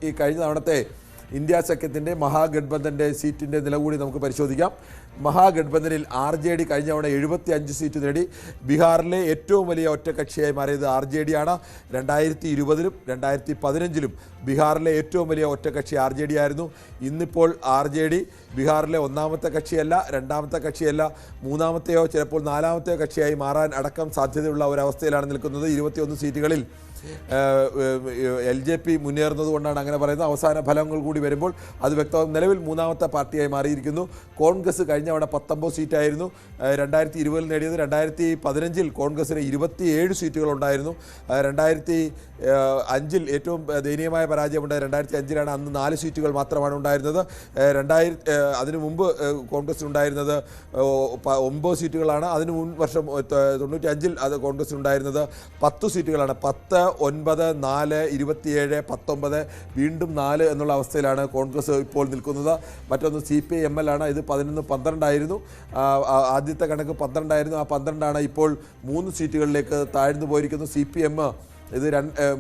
ഈ കഴിഞ്ഞ തവണത്തെ ഇന്ത്യ സഖ്യത്തിൻ്റെ മഹാഗഡ്ബന്ധൻ്റെ സീറ്റിൻ്റെ നില കൂടി നമുക്ക് പരിശോധിക്കാം. മഹാഗഡ്ബന്ധനിൽ RJD കഴിഞ്ഞ തവണ 75 സീറ്റ് നേടി. ബീഹാറിലെ ഏറ്റവും വലിയ ഒറ്റക്കക്ഷിയായി മാറിയത് RJD ആണ്. 2020-ലും 2015-ലും ബീഹാറിലെ ഏറ്റവും വലിയ ഒറ്റക്കക്ഷി RJD ആയിരുന്നു. ഇന്നിപ്പോൾ RJD ബീഹാറിലെ ഒന്നാമത്തെ കക്ഷിയല്ല, രണ്ടാമത്തെ കക്ഷിയല്ല, മൂന്നാമത്തെയോ ചിലപ്പോൾ നാലാമത്തെയോ കക്ഷിയായി മാറാൻ അടക്കം സാധ്യതയുള്ള ഒരവസ്ഥയിലാണ് നിൽക്കുന്നത്. 21 സീറ്റുകളിൽ LJP മുന്നേറുന്നത് കൊണ്ടാണ് അങ്ങനെ പറയുന്നത്. അവസാന ഫലങ്ങൾ കൂടി വരുമ്പോൾ അത് വ്യക്തമാകും. നിലവിൽ മൂന്നാമത്തെ പാർട്ടിയായി മാറിയിരിക്കുന്നു. കോൺഗ്രസ് കഴിഞ്ഞ തവണ 19 സീറ്റായിരുന്നു 2020-ൽ നേടിയത്. 2015-ൽ കോൺഗ്രസിന് 27 സീറ്റുകൾ ഉണ്ടായിരുന്നു. 2005-ൽ ഏറ്റവും ദയനീയമായ പരാജയമുണ്ടായി. 2005-ലാണ് അന്ന് 4 സീറ്റുകൾ മാത്രമാണ് ഉണ്ടായിരുന്നത്. അതിനു മുമ്പ് കോൺഗ്രസിനുണ്ടായിരുന്നത് 9 സീറ്റുകളാണ്. അതിന് മുൻ വർഷം 95-ൽ അത് കോൺഗ്രസിനുണ്ടായിരുന്നത് 10 സീറ്റുകളാണ്. 10, 9, 4, 27, 19 വീണ്ടും 4 എന്നുള്ള അവസ്ഥയിലാണ് കോൺഗ്രസ് ഇപ്പോൾ നിൽക്കുന്നത്. മറ്റൊന്ന് CPI-ML ആണ്. ഇത് 11, 12 ആയിരുന്നു. ആദ്യത്തെ കണക്ക് 12 ആയിരുന്നു. ആ 12 ഇപ്പോൾ 3 സീറ്റുകളിലേക്ക് താഴ്ന്നു പോയിരിക്കുന്നു. CPM ഇത്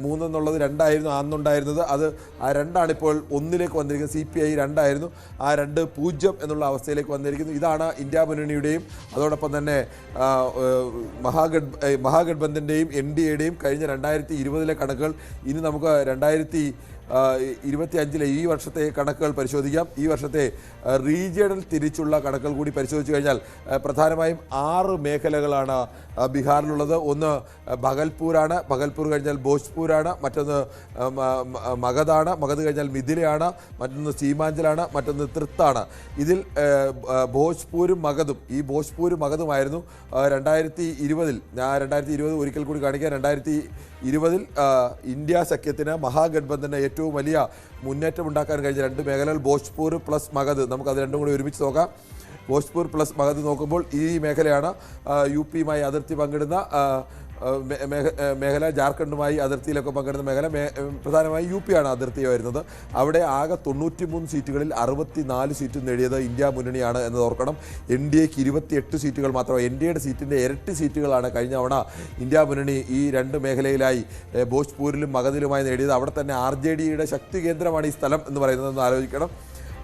3 എന്നുള്ളത് 2 ആയിരുന്നു അന്നുണ്ടായിരുന്നത്. അത് ആ 2 ഇപ്പോൾ 1-ലേക്ക് വന്നിരിക്കുന്നത്. CPI 2 ആയിരുന്നു. ആ 2 0 എന്നുള്ള അവസ്ഥയിലേക്ക് വന്നിരിക്കുന്നു. ഇതാണ് ഇന്ത്യ മുന്നണിയുടെയും അതോടൊപ്പം തന്നെ മഹാഗഡ്ബന്ധൻ്റെയും NDAയുടെയും കഴിഞ്ഞ 2020-ലെ കണക്കുകൾ. ഇനി നമുക്ക് 2025-ലെ ഈ വർഷത്തെ കണക്കുകൾ പരിശോധിക്കാം. ഈ വർഷത്തെ റീജിയണൽ തിരിച്ചുള്ള കണക്കുകൾ കൂടി പരിശോധിച്ചു കഴിഞ്ഞാൽ പ്രധാനമായും 6 മേഖലകളാണ് ബീഹാറിലുള്ളത്. ഒന്ന് ഭഗൽപൂരാണ്. ഭഗൽപൂർ കഴിഞ്ഞാൽ ഭോജ്പൂരാണ്. മറ്റൊന്ന് മഗധാണ്. മഗധ് കഴിഞ്ഞാൽ മിഥിലയാണ്. മറ്റൊന്ന് സീമാഞ്ചലാണ്. മറ്റൊന്ന് തൃത്താണ്. ഇതിൽ ഭോജ്പൂരും മഗധും ഈ ഭോജ്പൂരും മഗധുമായിരുന്നു 2020-ൽ. ഞാൻ 2020 ഒരിക്കൽ കൂടി കാണിക്കാം. 2020-ൽ ഇന്ത്യ സഖ്യത്തിന് മഹാഗഡ്ബന്ധന് ഏറ്റവും വലിയ മുന്നേറ്റം ഉണ്ടാക്കാൻ കഴിഞ്ഞ 2 മേഖലകൾ ഭോജ്പൂർ പ്ലസ് മഗധ്. നമുക്കത് രണ്ടും കൂടി ഒരുമിച്ച് നോക്കാം. ഭോജ്പൂർ പ്ലസ് മഗധ് നോക്കുമ്പോൾ ഈ മേഖലയാണ് UP-യുമായി അതിർത്തി പങ്കിടുന്ന മേഖല. ജാർഖണ്ഡുമായി അതിർത്തിയിലൊക്കെ പങ്കിടുന്ന മേഖല. പ്രധാനമായി UP-യാണ് അതിർത്തി വരുന്നത്. അവിടെ ആകെ 93 സീറ്റുകളിൽ 64 സീറ്റ് നേടിയത് ഇന്ത്യ മുന്നണിയാണ് എന്ന് ഓർക്കണം. NDAക്ക് 28 സീറ്റുകൾ മാത്രം. NDAയുടെ സീറ്റിൻ്റെ ഇരട്ടി സീറ്റുകളാണ് കഴിഞ്ഞ തവണ ഇന്ത്യ മുന്നണി ഈ 2 മേഖലയിലായി ഭോജ്പൂരിലും മഗധിലുമായി നേടിയത്. അവിടെ തന്നെ RJDയുടെ ശക്തി കേന്ദ്രമാണ് ഈ സ്ഥലം എന്ന് പറയുന്നതെന്ന് ആലോചിക്കണം.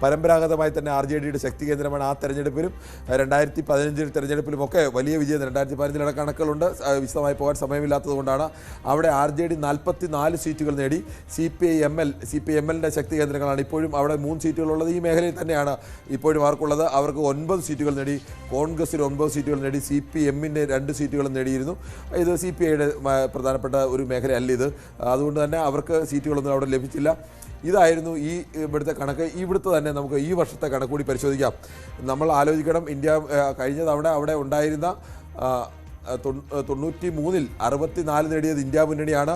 പരമ്പരാഗതമായി തന്നെ RJDയുടെ ശക്തി കേന്ദ്രമാണ്. ആ തെരഞ്ഞെടുപ്പിലും 2015 തെരഞ്ഞെടുപ്പിലുമൊക്കെ വലിയ വിജയം. 2015 കണക്കുകളുണ്ട്, വിശദമായി പോകാൻ സമയമില്ലാത്തത് കൊണ്ടാണ്. അവിടെ RJD 44 സീറ്റുകൾ നേടി. CPI-MLൻ്റെ ശക്തി കേന്ദ്രങ്ങളാണ് ഇപ്പോഴും അവിടെ 3 സീറ്റുകളുള്ളത്. ഈ മേഖലയിൽ തന്നെയാണ് ഇപ്പോഴും അവർക്കുള്ളത്. അവർക്ക് 9 സീറ്റുകൾ നേടി. കോൺഗ്രസിന് 9 സീറ്റുകൾ നേടി. CPM-ൻ്റെ 2 സീറ്റുകളും നേടിയിരുന്നു. ഇത് CPIയുടെ പ്രധാനപ്പെട്ട ഒരു മേഖലയല്ല ഇത്. അതുകൊണ്ട് തന്നെ അവർക്ക് സീറ്റുകളൊന്നും അവിടെ ലഭിച്ചില്ല. ഇതായിരുന്നു ഈ ഇവിടുത്തെ കണക്ക്. ഇവിടുത്തെ തന്നെ നമുക്ക് ഈ വർഷത്തെ കണക്ക് കൂടി പരിശോധിക്കാം. നമ്മൾ ആലോചിക്കണം, ഇന്ത്യ കഴിഞ്ഞ തവണ അവിടെ ഉണ്ടായിരുന്ന 93-ൽ 64 നേടിയത് ഇന്ത്യ മുന്നണിയാണ്.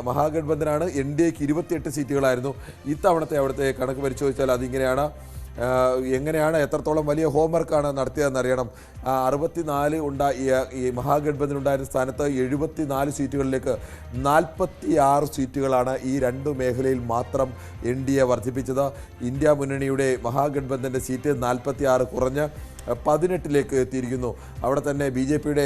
മഹാഗഡ്ബന്ധനാണ്. NDAക്ക് 28 സീറ്റുകളായിരുന്നു. ഇത്തവണത്തെ അവിടുത്തെ കണക്ക് പരിശോധിച്ചാൽ അതിങ്ങനെയാണ്. എങ്ങനെയാണ് എത്രത്തോളം വലിയ ഹോംവർക്കാണ് നടത്തിയതെന്നറിയണം. 64 ഈ മഹാഗഡ്ബന്ധനുണ്ടായിരുന്ന സ്ഥാനത്ത് 74 സീറ്റുകളിലേക്ക് 46 സീറ്റുകളാണ് ഈ 2 മേഖലയിൽ മാത്രം NDA വർദ്ധിപ്പിച്ചത്. ഇന്ത്യ മുന്നണിയുടെ മഹാഗഡ്ബന്ധൻ്റെ സീറ്റ് 46 കുറഞ്ഞ് 18-ലേക്ക് എത്തിയിരിക്കുന്നു. അവിടെ തന്നെ BJPയുടെ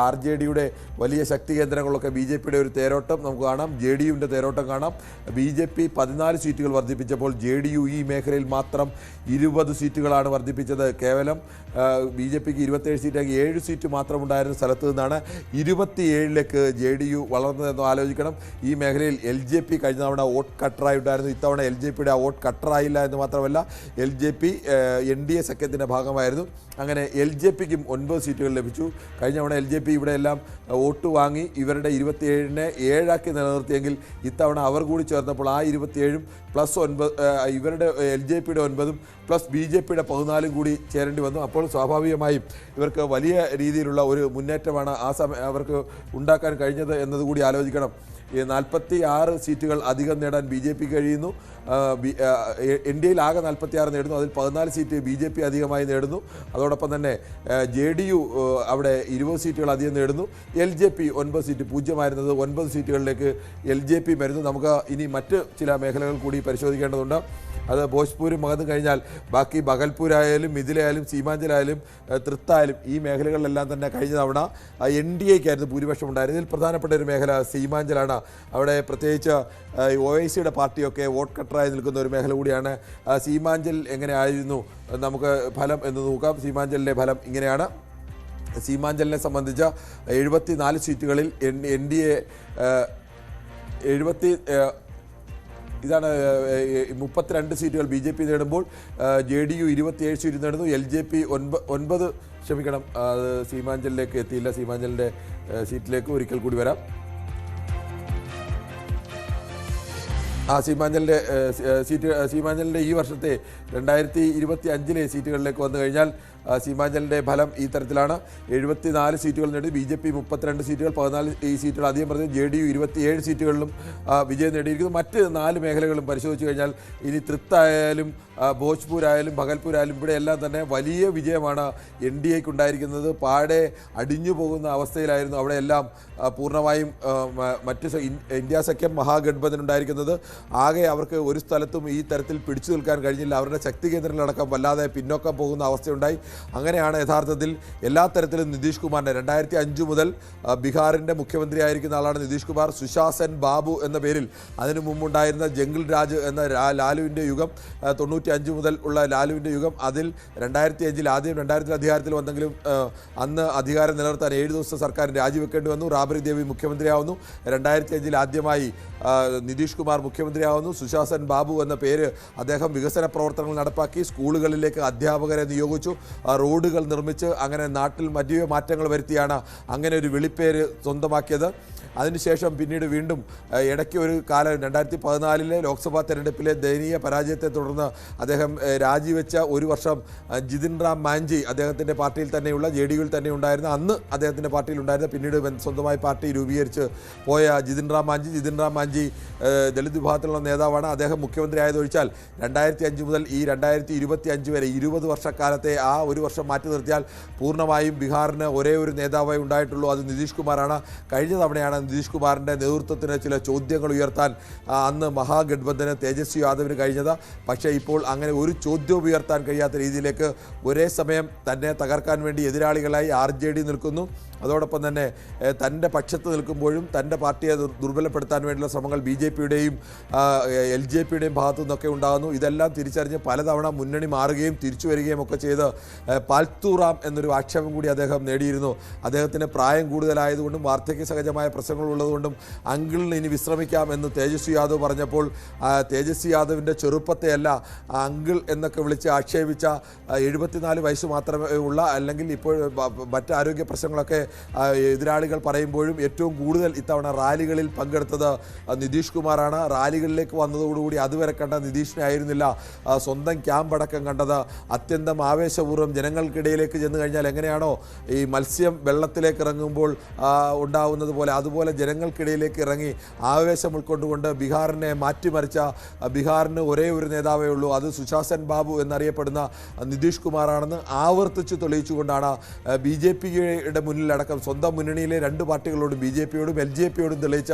RJDയുടെ വലിയ ശക്തി കേന്ദ്രങ്ങളൊക്കെ BJPയുടെ ഒരു തേരോട്ടം നമുക്ക് കാണാം. JDUവിൻ്റെ തേരോട്ടം കാണാം. BJP 14 സീറ്റുകൾ വർദ്ധിപ്പിച്ചപ്പോൾ JDU ഈ മേഖലയിൽ മാത്രം 20 സീറ്റുകളാണ് വർദ്ധിപ്പിച്ചത്. കേവലം BJPക്ക് 27 സീറ്റാക്കി 7 സീറ്റ് മാത്രം ഉണ്ടായിരുന്ന സ്ഥലത്ത് നിന്നാണ് 27-ലേക്ക് JDU വളർന്നതെന്ന് ആലോചിക്കണം. ഈ മേഖലയിൽ LJP കഴിഞ്ഞ തവണ വോട്ട് കട്ടറായി ഉണ്ടായിരുന്നു. ഇത്തവണ LJPയുടെ ആ വോട്ട് കട്ടറായില്ല എന്ന് മാത്രമല്ല LJP NDA സഖ്യത്തിൻ്റെ ഭാഗമായിരുന്നു. അങ്ങനെ LJPക്കും 9 സീറ്റുകൾ ലഭിച്ചു. കഴിഞ്ഞ തവണ LJP ഇവിടെയെല്ലാം വോട്ട് വാങ്ങി ഇവരുടെ 27-നെ 7 നിലനിർത്തിയെങ്കിൽ ഇത്തവണ അവർ കൂടി ചേർന്നപ്പോൾ ആ 27-ഉം പ്ലസ് 9 ഇവരുടെ LJPയുടെ 9-ഉം പ്ലസ് BJPയുടെ 14-ഉം കൂടി ചേരേണ്ടി വന്നു. അപ്പോൾ സ്വാഭാവികമായും ഇവർക്ക് വലിയ രീതിയിലുള്ള ഒരു മുന്നേറ്റമാണ് ആ സമയം അവർക്ക് ഉണ്ടാക്കാൻ കഴിഞ്ഞത് എന്നതുകൂടി ആലോചിക്കണം. 46 സീറ്റുകൾ അധികം നേടാൻ BJPക്ക് കഴിയുന്നു. NDAയിൽ ആകെ 46 നേടുന്നു. അതിൽ 14 സീറ്റ് BJP അധികമായി നേടുന്നു. അതോടൊപ്പം തന്നെ JDU അവിടെ 20 സീറ്റുകൾ അധികം നേടുന്നു. LJP 9 സീറ്റ്, 0 9 സീറ്റുകളിലേക്ക് LJP വരുന്നു. നമുക്ക് ഇനി മറ്റ് ചില മേഖലകൾ കൂടി പരിശോധിക്കേണ്ടതുണ്ട്. അത് ഭോജ്പൂരും മഗധും കഴിഞ്ഞാൽ ബാക്കി ഭഗൽപൂരായാലും മിഥിലയായാലും സീമാഞ്ചലായാലും തൃത്തായാലും ഈ മേഖലകളിലെല്ലാം തന്നെ കഴിഞ്ഞ തവണ NDAക്കായിരുന്നു ഭൂരിപക്ഷം ഉണ്ടായിരുന്നത്. ഇതിൽ പ്രധാനപ്പെട്ട ഒരു മേഖല സീമാഞ്ചലാണ്. കൂടിയാണ്. അവിടെ പ്രത്യേകിച്ച് OIC-യുടെ പാർട്ടിയൊക്കെ വോട്ട് കട്ടറായി നിൽക്കുന്ന ഒരു മേഖല കൂടിയാണ്. സീമാഞ്ചൽ എങ്ങനെയായിരുന്നു നമുക്ക് ഫലം എന്ന് നോക്കാം. സീമാഞ്ചലിലെ ഫലം ഇങ്ങനെയാണ്. സീമാഞ്ചലിനെ സംബന്ധിച്ച് 74 സീറ്റുകളിൽ NDA 32 സീറ്റുകൾ BJP നേടുമ്പോൾ JDU 27 സീറ്റ് നേടുന്നു. LJP 9 ക്ഷമിക്കണം, സീമാഞ്ചലിലേക്ക് എത്തിയില്ല. സീമാഞ്ചലിൻ്റെ സീറ്റിലേക്ക് ഒരിക്കൽ കൂടി വരാം. സീമാഞ്ചലിൻ്റെ ഈ വർഷത്തെ 2025 സീറ്റുകളിലേക്ക് വന്നു കഴിഞ്ഞാൽ സീമാഞ്ചലിൻ്റെ ഫലം ഈ തരത്തിലാണ്. 74 സീറ്റുകൾ നേടി. BJP 32 സീറ്റുകൾ, 14 സീറ്റുകൾ അധികം പറഞ്ഞ് JDU 27 സീറ്റുകളിലും വിജയം നേടിയിരിക്കുന്നു. മറ്റ് 4 മേഖലകളും പരിശോധിച്ച് കഴിഞ്ഞാൽ ഇനി തൃത്തായാലും ഭോജ്പൂരായാലും ഭഗൽപൂരായാലും ഇവിടെയെല്ലാം തന്നെ വലിയ വിജയമാണ് NDAക്ക് ഉണ്ടായിരിക്കുന്നത്. പാടെ അടിഞ്ഞു പോകുന്ന അവസ്ഥയിലായിരുന്നു അവിടെയെല്ലാം പൂർണ്ണമായും മറ്റ് ഇന്ത്യ സഖ്യം മഹാഗഠബന്ധൻ ഉണ്ടായിരിക്കുന്നത്. ആകെ അവർക്ക് ഒരു സ്ഥലത്തും ഈ തരത്തിൽ പിടിച്ചു നിൽക്കാൻ കഴിഞ്ഞില്ല. അവരുടെ ശക്തി കേന്ദ്രങ്ങളടക്കം വല്ലാതെ പിന്നോക്കം പോകുന്ന അവസ്ഥയുണ്ടായി. അങ്ങനെയാണ് യഥാർത്ഥത്തിൽ എല്ലാ തരത്തിലും നിതീഷ് കുമാറിനെ 2005 മുതൽ ബീഹാറിൻ്റെ മുഖ്യമന്ത്രി ആയിരിക്കുന്ന ആളാണ് നിതീഷ് കുമാർ. സുശാസൻ ബാബു എന്ന പേരിൽ അതിനു മുമ്പുണ്ടായിരുന്ന ജംഗിൾ രാജ് എന്ന ലാലുവിൻ്റെ യുഗം, 95 മുതൽ ഉള്ള ലാലുവിൻ്റെ യുഗം, അതിൽ 2005 ആദ്യം 2000 അധികാരത്തിൽ വന്നെങ്കിലും അന്ന് അധികാരം നിലനിർത്താൻ 7 ദിവസത്തെ സർക്കാർ രാജിവെക്കേണ്ടി വന്നു. റാബറി ദേവി മുഖ്യമന്ത്രിയാവുന്നു. 2005 ആദ്യമായി നിതീഷ് കുമാർ മുഖ്യമന്ത്രിയാവുന്നു. സുശാസൻ ബാബു എന്ന പേര് അദ്ദേഹം വികസന പ്രവർത്തനങ്ങൾ നടപ്പാക്കി. സ്കൂളുകളിലേക്ക് അധ്യാപകരെ നിയോഗിച്ചു. റോഡുകൾ നിർമ്മിച്ച് അങ്ങനെ നാട്ടിൽ വലിയ മാറ്റങ്ങൾ വരുത്തിയാണ് അങ്ങനെ ഒരു വിളിപ്പേര് സ്വന്തമാക്കിയത്. അതിനുശേഷം പിന്നീട് വീണ്ടും ഇടയ്ക്ക് ഒരു കാലം 2014 ലോക്സഭാ തെരഞ്ഞെടുപ്പിലെ ദയനീയ പരാജയത്തെ തുടർന്ന് അദ്ദേഹം രാജിവെച്ച ഒരു വർഷം ജിതിൻ റാം മാഞ്ചി അദ്ദേഹത്തിൻ്റെ പാർട്ടിയിൽ തന്നെയുള്ള JDUവിൽ തന്നെ ഉണ്ടായിരുന്ന, അന്ന് അദ്ദേഹത്തിൻ്റെ പാർട്ടിയിൽ ഉണ്ടായിരുന്ന, പിന്നീട് സ്വന്തമായി പാർട്ടി രൂപീകരിച്ച് പോയ ജിതിൻ റാം മാഞ്ചി ദളിത് വിഭാഗത്തിലുള്ള നേതാവാണ്. അദ്ദേഹം മുഖ്യമന്ത്രി ആയതൊഴിച്ചാൽ 2005 മുതൽ ഈ 2025 വരെ 20 വർഷക്കാലത്തെ ആ ഒരു വർഷം മാറ്റി നിർത്തിയാൽ പൂർണ്ണമായും ബീഹാറിന് ഒരേ ഒരു നേതാവായി ഉണ്ടായിട്ടുള്ളൂ. അത് നിതീഷ് കുമാറാണ്. കഴിഞ്ഞ തവണയാണ് നിതീഷ് കുമാറിൻ്റെ നേതൃത്വത്തിന് ചില ചോദ്യങ്ങൾ ഉയർത്താൻ അന്ന് മഹാഗഠബന്ധന് തേജസ്വി യാദവിന് കഴിഞ്ഞത്. പക്ഷേ ഇപ്പോൾ അങ്ങനെ ഒരു ചോദ്യവും ഉയർത്താൻ കഴിയാത്ത രീതിയിലേക്ക് ഒരേ സമയം തന്നെ തകർക്കാൻ വേണ്ടി എതിരാളികളായി RJD നിൽക്കുന്നു. അതോടൊപ്പം തന്നെ തൻ്റെ പക്ഷത്ത് നിൽക്കുമ്പോഴും തൻ്റെ പാർട്ടിയെ ദുർബലപ്പെടുത്താൻ വേണ്ടിയുള്ള ശ്രമങ്ങൾ BJPയുടെയും LJPയുടെയും ഭാഗത്തു നിന്നൊക്കെ ഉണ്ടാകുന്നു. ഇതെല്ലാം തിരിച്ചറിഞ്ഞ് പലതവണ മുന്നണി മാറുകയും തിരിച്ചു വരികയും ഒക്കെ ചെയ്ത് പാൽത്തൂറാം എന്നൊരു ആക്ഷേപം കൂടി അദ്ദേഹം നേടിയിരുന്നു. അദ്ദേഹത്തിന് പ്രായം കൂടുതലായതുകൊണ്ടും വാർദ്ധക്യ സഹജമായ പ്രശ്നങ്ങളുള്ളതുകൊണ്ടും അങ്കിളിന് ഇനി വിശ്രമിക്കാം എന്ന് തേജസ്വി യാദവ് പറഞ്ഞപ്പോൾ തേജസ്വി യാദവിൻ്റെ ചെറുപ്പത്തെയല്ല അങ്കിൾ എന്നൊക്കെ വിളിച്ച് ആക്ഷേപിച്ച 74 വയസ്സ് മാത്രമേ ഉള്ള, അല്ലെങ്കിൽ ഇപ്പോൾ മറ്റ് ആരോഗ്യ പ്രശ്നങ്ങളൊക്കെ എതിരാളികൾ പറയുമ്പോഴും ഏറ്റവും കൂടുതൽ ഇത്തവണ റാലികളിൽ പങ്കെടുത്തത് നിതീഷ് കുമാറാണ്. റാലികളിലേക്ക് വന്നതോടുകൂടി അതുവരെ കണ്ട നിതീഷിനെ ആയിരുന്നില്ല സ്വന്തം ക്യാമ്പടക്കം കണ്ടത്. അത്യന്തം ആവേശപൂർവ്വം ജനങ്ങൾക്കിടയിലേക്ക് ചെന്ന് കഴിഞ്ഞാൽ എങ്ങനെയാണോ ഈ മത്സ്യം വെള്ളത്തിലേക്ക് ഇറങ്ങുമ്പോൾ ഉണ്ടാവുന്നത് പോലെ അതുപോലെ ജനങ്ങൾക്കിടയിലേക്ക് ഇറങ്ങി ആവേശം ഉൾക്കൊണ്ടുകൊണ്ട് ബീഹാറിനെ മാറ്റിമറിച്ച, ബീഹാറിന് ഒരേ ഒരു നേതാവേ ഉള്ളൂ, അത് സുശാസൻ ബാബു എന്നറിയപ്പെടുന്ന നിതീഷ് കുമാറാണെന്ന് ആവർത്തിച്ച് തെളിയിച്ചുകൊണ്ടാണ് BJPയുടെ മുന്നിൽ അടക്കം സ്വന്തം മുന്നണിയിലെ 2 പാർട്ടികളോടും BJPയോടും LJPയോടും തെളിയിച്ച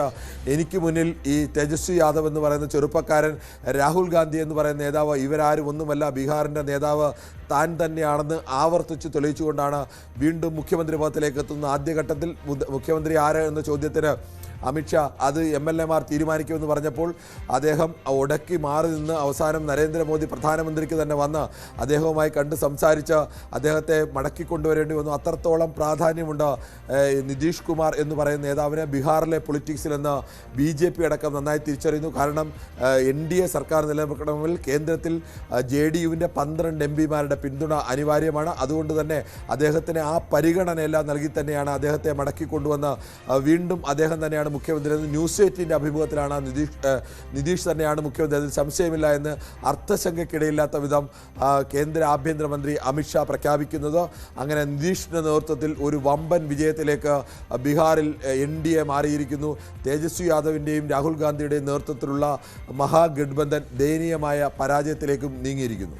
എനിക്ക് മുന്നിൽ ഈ തേജസ്വി യാദവ് എന്ന് പറയുന്ന ചെറുപ്പക്കാരൻ, രാഹുൽ ഗാന്ധി എന്ന് പറയുന്ന നേതാവ്, ഇവരാരും ഒന്നുമല്ല, ബീഹാറിൻ്റെ നേതാവ് താൻ തന്നെയാണെന്ന് ആവർത്തിച്ച് തെളിയിച്ചുകൊണ്ടാണ് വീണ്ടും മുഖ്യമന്ത്രി പദത്തിലേക്ക് എത്തുന്ന. ആദ്യഘട്ടത്തിൽ മുഖ്യമന്ത്രി ആര് എന്ന ചോദ്യത്തിന് അമിത്ഷാ അത് MLAമാർ തീരുമാനിക്കുമെന്ന് പറഞ്ഞപ്പോൾ അദ്ദേഹം ഉടക്കി മാറി നിന്ന് അവസാനം നരേന്ദ്രമോദി പ്രധാനമന്ത്രിക്ക് തന്നെ വന്ന് അദ്ദേഹവുമായി കണ്ട് സംസാരിച്ച് അദ്ദേഹത്തെ മടക്കിക്കൊണ്ടുവരേണ്ടി വന്നു. അത്രത്തോളം പ്രാധാന്യമുണ്ട് നിതീഷ് കുമാർ എന്ന് പറയുന്ന നേതാവിനെ ബീഹാറിലെ പൊളിറ്റിക്സിൽ നിന്ന് BJP അടക്കം നന്നായി തിരിച്ചറിയുന്നു. കാരണം NDA സർക്കാർ നിലനിൽക്കണമെങ്കിൽ കേന്ദ്രത്തിൽ JDUവിൻ്റെ 12 MPമാരുടെ പിന്തുണ അനിവാര്യമാണ്. അതുകൊണ്ട് തന്നെ അദ്ദേഹത്തിന് ആ പരിഗണനയെല്ലാം നൽകി തന്നെയാണ് അദ്ദേഹത്തെ മടക്കിക്കൊണ്ടുവന്ന് വീണ്ടും അദ്ദേഹം തന്നെയാണ് മുഖ്യമന്ത്രി. ന്യൂസ് 18ൻ്റെ അഭിമുഖത്തിലാണ് നിതീഷ് തന്നെയാണ് മുഖ്യമന്ത്രി, അതിൽ സംശയമില്ല എന്ന് അർത്ഥശങ്കയ്ക്കിടയില്ലാത്ത വിധം കേന്ദ്ര ആഭ്യന്തരമന്ത്രി അമിത്ഷാ പ്രഖ്യാപിക്കുന്നത്. അങ്ങനെ നിതീഷിൻ്റെ നേതൃത്വത്തിൽ ഒരു വമ്പൻ വിജയത്തിലേക്ക് ബീഹാറിൽ NDA മാറിയിരിക്കുന്നു. തേജസ്വി യാദവിൻ്റെയും രാഹുൽ ഗാന്ധിയുടെയും നേതൃത്വത്തിലുള്ള മഹാഗഠബന്ധൻ ദയനീയമായ പരാജയത്തിലേക്കും നീങ്ങിയിരിക്കുന്നു.